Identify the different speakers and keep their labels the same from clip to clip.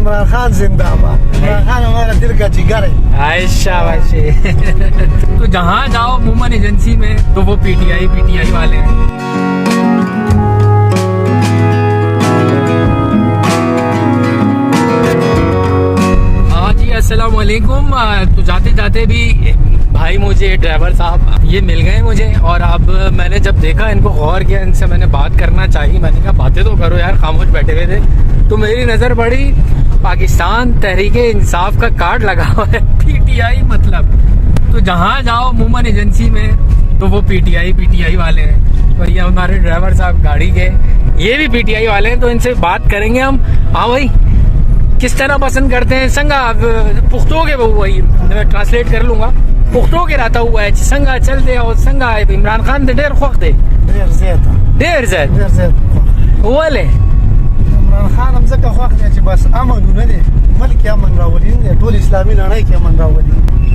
Speaker 1: इमरान खान जिंदाबाद। इमरान खान हमारा दिल का जिगर है।
Speaker 2: हाय शाबाशी। तो जहाँ जाओ वुमन एजेंसी में तो वो पीटीआई वाले हैं। हाँ जी, अस्सलाम वालेकुम। तो जाते जाते भी भाई मुझे ड्राइवर साहब ये मिल गए मुझे, और अब मैंने जब देखा इनको गौर किया, इनसे मैंने बात करना चाहिए। मैंने कहा बातें तो करो यार, खामोश बैठे हुए थे। तो मेरी नज़र पड़ी पाकिस्तान तहरीक इंसाफ का कार्ड लगा हुआ है, पीटीआई मतलब। तो जहाँ जाओ वुमन एजेंसी में तो वो पीटीआई वाले हैं। और ये हमारे ड्राइवर साहब गाड़ी के ये भी पीटीआई वाले हैं। तो इनसे बात करेंगे हम। हाँ भाई, किस तरह पसंद करते हैं संगा पुख्तो के, वो वही मैं ट्रांसलेट कर लूंगा। पुख्तो के रहता हुआ है संगा चल दे और संगा इमरान खान दे ढेर खोख दे ढेर ज़्यादा वाले
Speaker 1: इमरान खान हमसे का खोख दे बस अमन न दे मल्क अमन रावली दे टोल इस्लामी लड़ाई के अमन रावली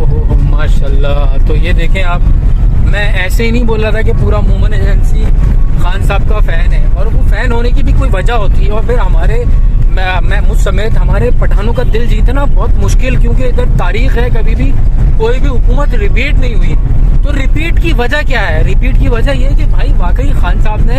Speaker 2: ओहो माशाल्लाह। तो ये देखें आप, मैं ऐसे ही नहीं बोल रहा था कि पूरा वुमन एजेंसी खान साहब का फ़ैन है, और वो फ़ैन होने की भी कोई वजह होती है। और फिर हमारे मैं मुझ समेत हमारे पठानों का दिल जीतना बहुत मुश्किल, क्योंकि इधर तारीख है कभी भी कोई भी हुकूमत रिपीट नहीं हुई। तो रिपीट की वजह क्या है? रिपीट की वजह ये है कि भाई वाकई खान साहब ने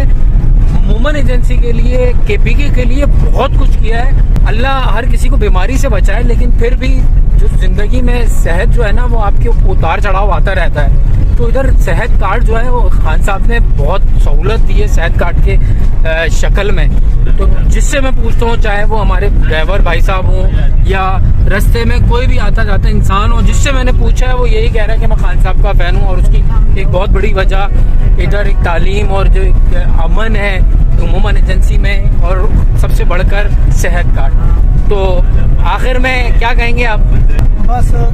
Speaker 2: वुमन एजेंसी के लिए, केपीके के लिए बहुत कुछ किया है। अल्लाह हर किसी को बीमारी से बचाए, लेकिन फिर भी जो जिंदगी में सेहत जो है ना, वो आपके उतार चढ़ाव आता रहता है। तो इधर सेहत कार्ड जो है वो खान साहब ने बहुत सहूलत दी है सेहत कार्ड के शक्ल में। तो जिससे मैं पूछता हूँ, चाहे वो हमारे ड्राइवर भाई साहब हों या रास्ते में कोई भी आता जाता इंसान हो, जिससे मैंने पूछा है वो यही कह रहा है कि मैं खान साहब का फ़ैन हूँ। और उसकी एक बहुत बड़ी वजह इधर एक तालीम और जो एक अमन है वुमन एजेंसी में, और सबसे बढ़कर सेहत कार्ड। तो आखिर में क्या कहेंगे आप?
Speaker 1: बस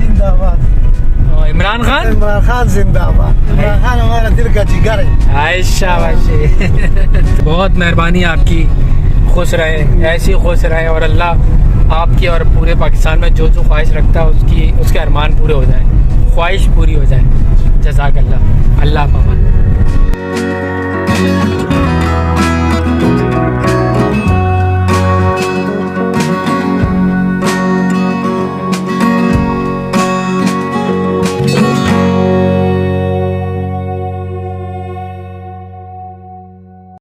Speaker 1: जिंदाबाद
Speaker 2: इमरान
Speaker 1: खान जिंदाबाद। इमरान खान हमारा दिल का जिगर है।
Speaker 2: हाय शाबाशी। बहुत मेहरबानी आपकी, खुश रहे, ऐसी खुश रहे, और अल्लाह आपकी और पूरे पाकिस्तान में जो जो ख्वाहिश रखता है उसके अरमान पूरे हो जाए, ख्वाहिश पूरी हो जाए। जज़ाकल्लाह। अल्लाह पाक।